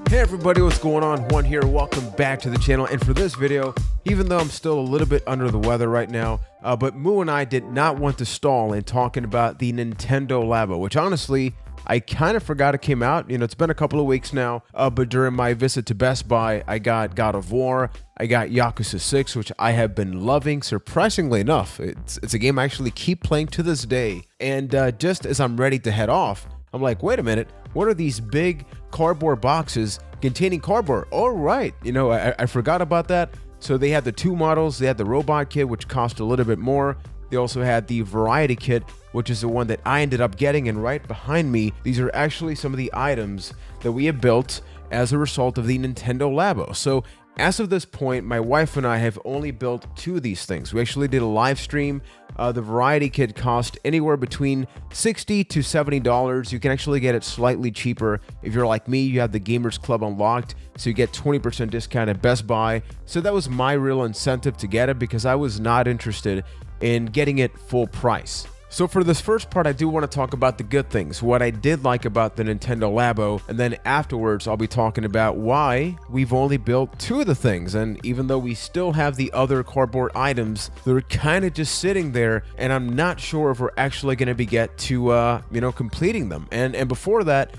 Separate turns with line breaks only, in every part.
Hey everybody, what's going on? Juan here. Welcome back to the channel. And for this video, even though I'm still a little bit under the weather right now, but Moo and I did not want to stall in talking about the Nintendo Labo, which honestly, I kind of forgot it came out. You know, it's been a couple of weeks now, but during my visit to Best Buy, I got God of War, I got Yakuza 6, which I have been loving, surprisingly enough. It's a game I actually keep playing to this day. And just as I'm ready to head off, I'm like, wait a minute, what are these big cardboard boxes containing cardboard? All right, you know, I forgot about that. So they had the two models. They had the robot kit, which cost a little bit more. They also had the variety kit, which is the one that I ended up getting. And right behind me, these are actually some of the items that we have built as a result of the Nintendo Labo. So as of this point, my wife and I have only built two of these things. We actually did a live stream. The variety kit cost anywhere between $60 to $70. You can actually get it slightly cheaper. If you're like me, you have the Gamers Club unlocked, so you get 20% discount at Best Buy. So that was my real incentive to get it because I was not interested in getting it full price. So for this first part, I do want to talk about the good things, what I did like about the Nintendo Labo, and then afterwards I'll be talking about why we've only built two of the things. And even though we still have the other cardboard items, they're kind of just sitting there, and I'm not sure if we're actually going to get to, completing them. And before that,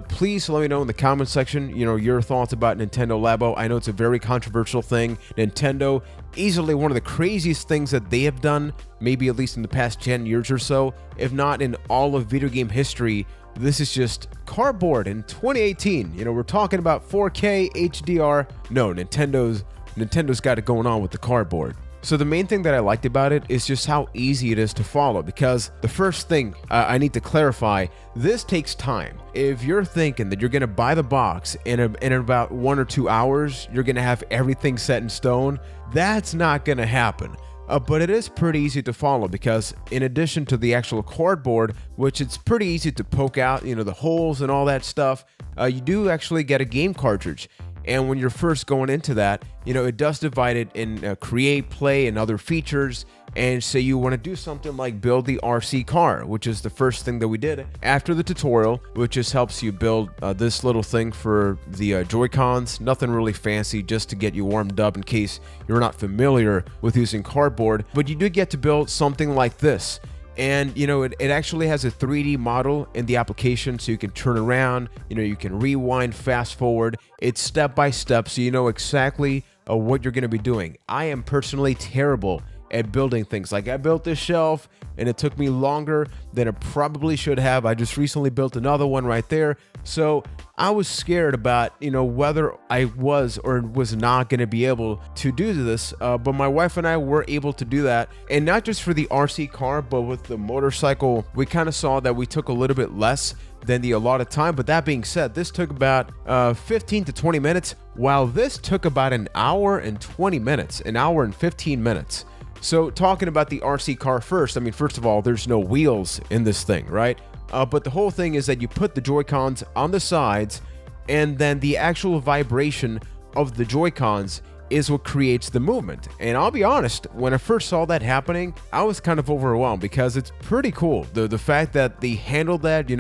please let me know in the comment section, your thoughts about Nintendo Labo. I know it's a very controversial thing. Nintendo, easily one of the craziest things that they have done, maybe at least in the past 10 years or so, if not in all of video game history. This is just cardboard in 2018. We're talking about 4K HDR. No, Nintendo's got it going on with the cardboard. So the main thing that I liked about it is just how easy it is to follow, because the first thing I need to clarify, this takes time. If you're thinking that you're going to buy the box in about 1 or 2 hours, you're going to have everything set in stone, that's not going to happen. But it is pretty easy to follow because in addition to the actual cardboard, which it's pretty easy to poke out, the holes and all that stuff, you do actually get a game cartridge. And when you're first going into that, it does divide it in create, play, and other features. And say you want to do something like build the RC car, which is the first thing that we did after the tutorial, which just helps you build this little thing for the Joy-Cons. Nothing really fancy, just to get you warmed up in case you're not familiar with using cardboard. But you do get to build something like this. And, it actually has a 3D model in the application, so you can turn around, you can rewind, fast forward. It's step by step, so you know exactly what you're going to be doing. I am personally terrible at building things. Like I built this shelf and it took me longer than it probably should have. I just recently built another one right there. So I was scared about, whether I was or was not going to be able to do this. But my wife and I were able to do that. And not just for the RC car, but with the motorcycle, we kind of saw that we took a little bit less than the allotted time. But that being said, this took about 15 to 20 minutes, while this took about an hour and 20 minutes, an hour and 15 minutes. So talking about the RC car first, first of all, there's no wheels in this thing, right? But the whole thing is that you put the Joy-Cons on the sides, and then the actual vibration of the Joy-Cons is what creates the movement. And I'll be honest, when I first saw that happening, I was kind of overwhelmed because it's pretty cool. The fact that they handled that,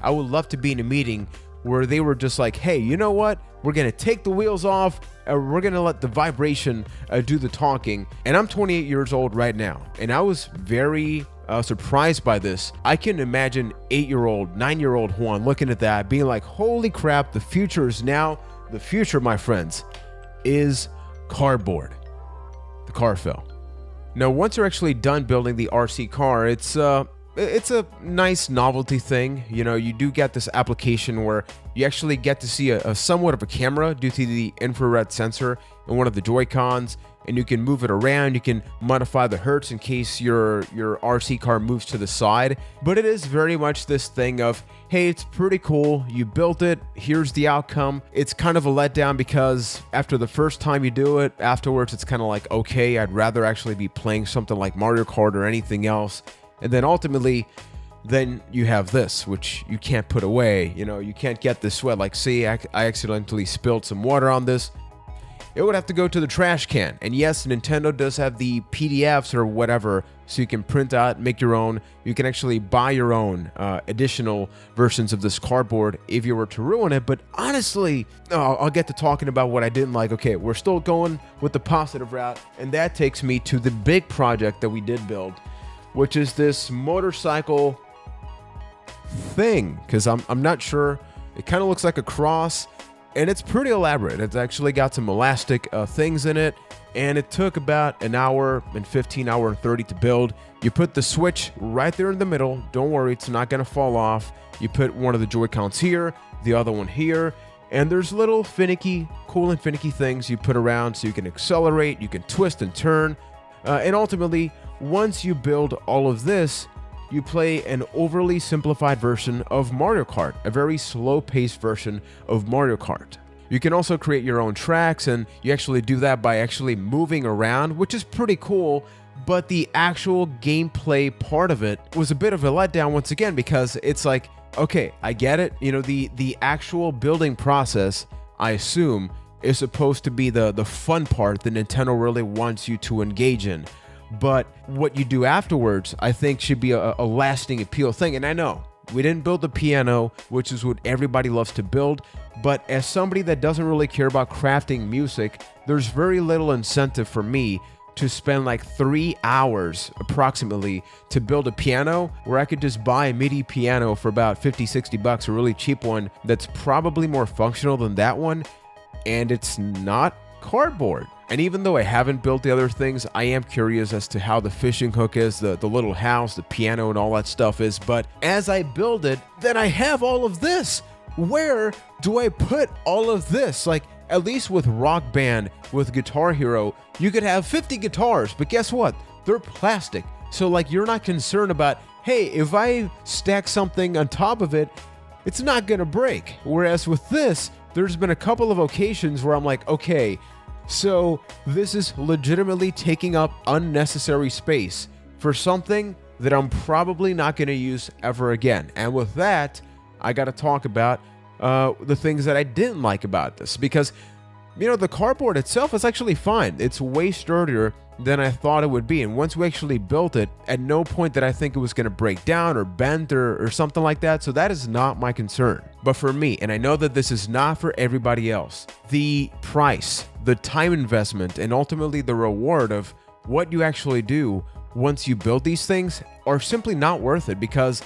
I would love to be in a meeting where they were just like, hey, you know what? We're going to take the wheels off. We're going to let the vibration do the talking. And I'm 28 years old right now. And I was very surprised by this. I can imagine 8-year-old, 9-year-old Juan looking at that, being like, holy crap, the future is now. The future, my friends, is cardboard. The car fell. Now, once you're actually done building the RC car, it's a nice novelty thing. You do get this application where you actually get to see a somewhat of a camera due to the infrared sensor in one of the Joy-Cons, and you can move it around. You can modify the hertz in case your RC car moves to the side. But it is very much this thing of, hey, it's pretty cool. You built it. Here's the outcome. It's kind of a letdown because after the first time you do it, afterwards it's kind of like, okay, I'd rather actually be playing something like Mario Kart or anything else. And then ultimately, then you have this, which you can't put away. You can't get this sweat. Like, say I accidentally spilled some water on this, it would have to go to the trash can. And yes, Nintendo does have the PDFs or whatever so you can print out, make your own. You can actually buy your own additional versions of this cardboard if you were to ruin it. But honestly, I'll get to talking about what I didn't like. Okay, we're still going with the positive route, and that takes me to the big project that we did build, which is this motorcycle thing, because I'm not sure. It kind of looks like a cross, and it's pretty elaborate. It's actually got some elastic things in it, and it took about an hour and 15, hour and 30 to build. You put the switch right there in the middle. Don't worry, it's not going to fall off. You put one of the Joy-Cons here, the other one here, and there's little cool and finicky things you put around so you can accelerate, you can twist and turn, and ultimately, once you build all of this, you play an overly simplified version of Mario Kart, a very slow-paced version of Mario Kart. You can also create your own tracks, and you actually do that by actually moving around, which is pretty cool, but the actual gameplay part of it was a bit of a letdown once again, because it's like, okay, I get it. You know, the actual building process, I assume, is supposed to be the fun part that Nintendo really wants you to engage in. But what you do afterwards, I think, should be a lasting appeal thing. And I know we didn't build the piano, which is what everybody loves to build. But as somebody that doesn't really care about crafting music, there's very little incentive for me to spend like 3 hours approximately to build a piano, where I could just buy a MIDI piano for about 50, 60 bucks, a really cheap one that's probably more functional than that one. And it's not cardboard. And even though I haven't built the other things, I am curious as to how the fishing hook is, the little house, the piano, and all that stuff is. But as I build it, then I have all of this. Where do I put all of this? Like, at least with Rock Band, with Guitar Hero, you could have 50 guitars, but guess what? They're plastic. So like, you're not concerned about, hey, if I stack something on top of it, it's not gonna break. Whereas with this, there's been a couple of occasions where I'm like, okay, so this is legitimately taking up unnecessary space for something that I'm probably not going to use ever again. And with that, I got to talk about the things that I didn't like about this, because, you know, the cardboard itself is actually fine. It's way sturdier than I thought it would be. And once we actually built it, at no point did I think it was going to break down or bend or something like that. So that is not my concern. But for me, and I know that this is not for everybody else, the price, the time investment, and ultimately the reward of what you actually do once you build these things are simply not worth it, because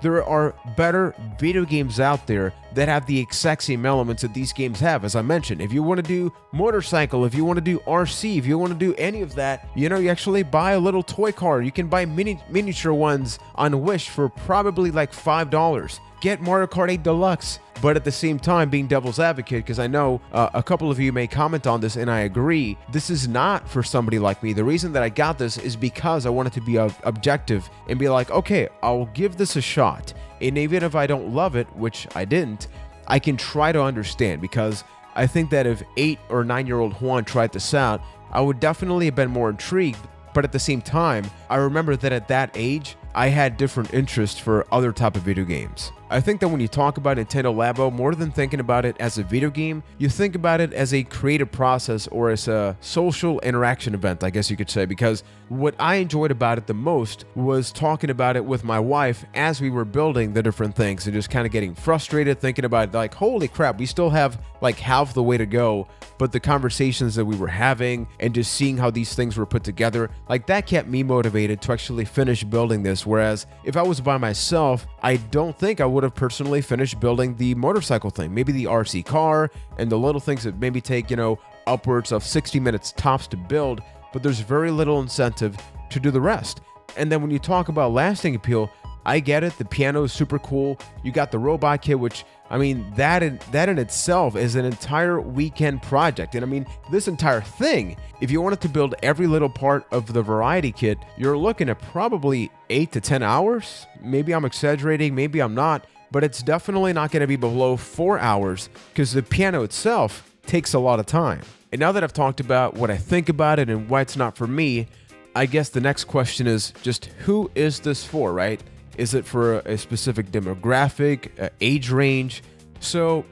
there are better video games out there that have the exact same elements that these games have. As I mentioned, if you want to do motorcycle, if you want to do RC, if you want to do any of that, you know, you actually buy a little toy car. You can buy miniature ones on Wish for probably like $5. Get Mario Kart 8 Deluxe. But at the same time, being devil's advocate, because I know a couple of you may comment on this, and I agree, this is not for somebody like me. The reason that I got this is because I wanted to be objective and be like, okay, I'll give this a shot. And even if I don't love it, which I didn't, I can try to understand, because I think that if 8 or 9-year-old Juan tried this out, I would definitely have been more intrigued. But at the same time, I remember that at that age, I had different interests for other type of video games. I think that when you talk about Nintendo Labo, more than thinking about it as a video game, you think about it as a creative process or as a social interaction event, I guess you could say, because what I enjoyed about it the most was talking about it with my wife as we were building the different things and just kind of getting frustrated, thinking about like, holy crap, we still have like half the way to go. But the conversations that we were having and just seeing how these things were put together, like that kept me motivated to actually finish building this. Whereas if I was by myself, I don't think I would have personally finished building the motorcycle thing. Maybe the RC car and the little things that maybe take, you know, upwards of 60 minutes tops to build, but there's very little incentive to do the rest. And then when you talk about lasting appeal, I get it. The piano is super cool. You got the robot kit, which, I mean, that in itself is an entire weekend project. And I mean, this entire thing, if you wanted to build every little part of the variety kit, you're looking at probably 8 to 10 hours. Maybe I'm exaggerating, maybe I'm not, but it's definitely not going to be below 4 hours, because the piano itself takes a lot of time. And now that I've talked about what I think about it and why it's not for me, I guess the next question is just, who is this for, right? Is it for a specific demographic, age range? So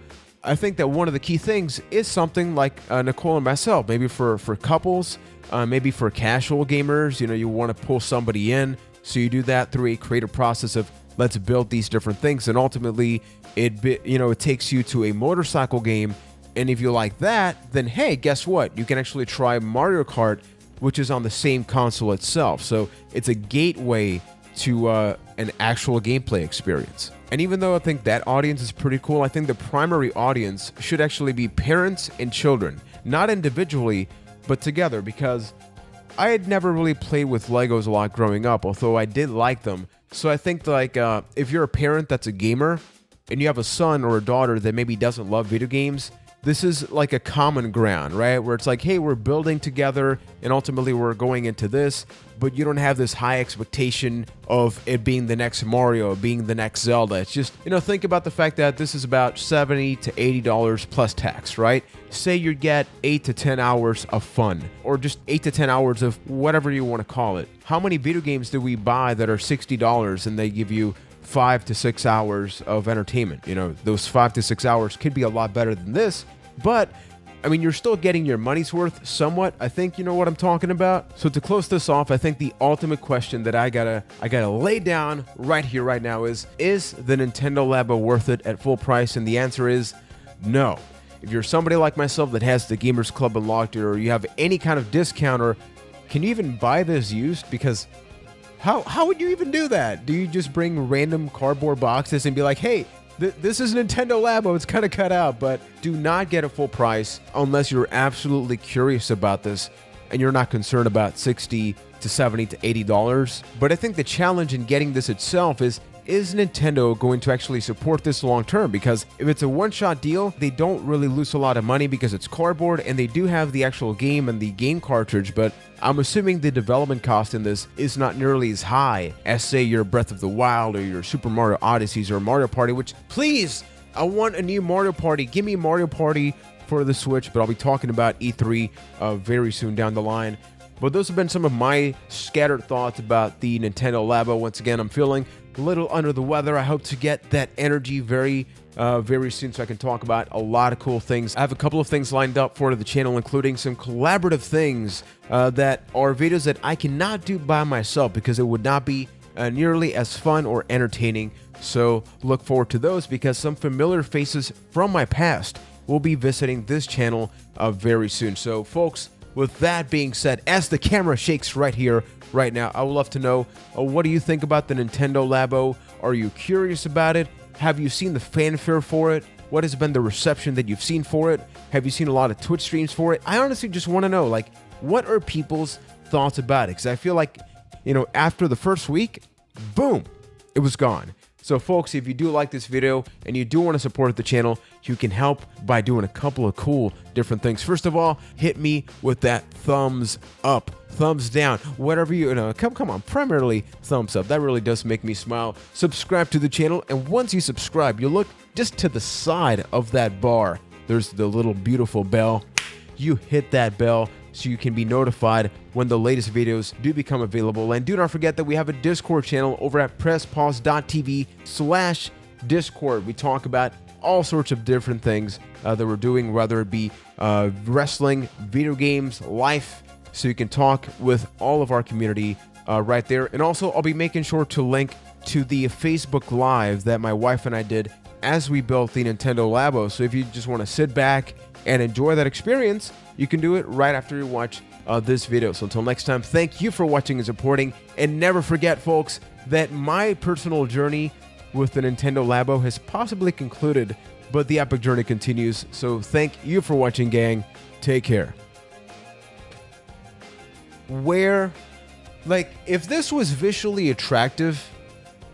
I think that one of the key things is something like Nicole and myself, maybe for couples, maybe for casual gamers, you want to pull somebody in. So you do that through a creative process of let's build these different things. And ultimately it takes you to a motorcycle game. And if you like that, then hey, guess what? You can actually try Mario Kart, which is on the same console itself. So it's a gateway to an actual gameplay experience. And even though I think that audience is pretty cool, I think the primary audience should actually be parents and children, not individually, but together, because I had never really played with Legos a lot growing up, although I did like them. So I think like if you're a parent that's a gamer and you have a son or a daughter that maybe doesn't love video games, this is like a common ground, right? Where it's like, hey, we're building together and ultimately we're going into this, but you don't have this high expectation of it being the next Mario, being the next Zelda. It's just, think about the fact that this is about $70 to $80 plus tax, right? Say you get 8 to 10 hours of fun, or just 8 to 10 hours of whatever you want to call it. How many video games do we buy that are $60 and they give you 5 to 6 hours of entertainment? Those 5 to 6 hours could be a lot better than this, but I mean, you're still getting your money's worth somewhat. I think you know what I'm talking about. So to close this off, I think the ultimate question that I gotta lay down right here, right now is the Nintendo Labo worth it at full price? And the answer is no. If you're somebody like myself that has the Gamers Club unlocked, or you have any kind of discount, or can you even buy this used? Because how would you even do that? Do you just bring random cardboard boxes and be like, hey, this is Nintendo Labo, it's kind of cut out, but do not get a full price unless you're absolutely curious about this and you're not concerned about $60 to $70 to $80. But I think the challenge in getting this itself is Nintendo going to actually support this long term? Because if it's a one-shot deal, they don't really lose a lot of money because it's cardboard, and they do have the actual game and the game cartridge, but I'm assuming the development cost in this is not nearly as high as, say, your Breath of the Wild or your Super Mario Odysseys or Mario Party, which, please, I want a new Mario Party. Give me Mario Party for the Switch, but I'll be talking about E3 very soon down the line. But those have been some of my scattered thoughts about the Nintendo Labo. Once again, I'm feeling a little under the weather. I hope to get that energy very soon so I can talk about a lot of cool things. I have a couple of things lined up for the channel, including some collaborative things that are videos that I cannot do by myself because it would not be nearly as fun or entertaining. So look forward to those, because some familiar faces from my past will be visiting this channel very soon. So folks, with that being said, as the camera shakes right here, right now, I would love to know, what do you think about the Nintendo Labo? Are you curious about it? Have you seen the fanfare for it? What has been the reception that you've seen for it? Have you seen a lot of Twitch streams for it? I honestly just want to know, like, what are people's thoughts about it? Because I feel like, after the first week, boom, it was gone. So folks, if you do like this video and you do want to support the channel, you can help by doing a couple of cool different things. First of all, hit me with that thumbs up, thumbs down, whatever come on, primarily thumbs up. That really does make me smile. Subscribe to the channel, and once you subscribe, you look just to the side of that bar. There's the little beautiful bell. You hit that bell so you can be notified when the latest videos do become available. And do not forget that we have a Discord channel over at presspause.tv/Discord. We talk about all sorts of different things that we're doing, whether it be wrestling, video games, life, so you can talk with all of our community right there. And also, I'll be making sure to link to the Facebook Live that my wife and I did as we built the Nintendo Labo. So if you just want to sit back and enjoy that experience, you can do it right after you watch this video. So until next time, thank you for watching and supporting. And never forget, folks, that my personal journey with the Nintendo Labo has possibly concluded, but the epic journey continues. So thank you for watching, gang. Take care. If this was visually attractive,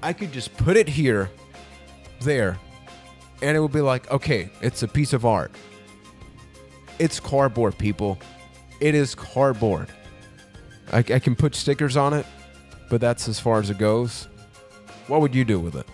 I could just put it here, there, and it would be like, okay, it's a piece of art. It's cardboard, people. It is cardboard. I can put stickers on it, but that's as far as it goes. What would you do with it?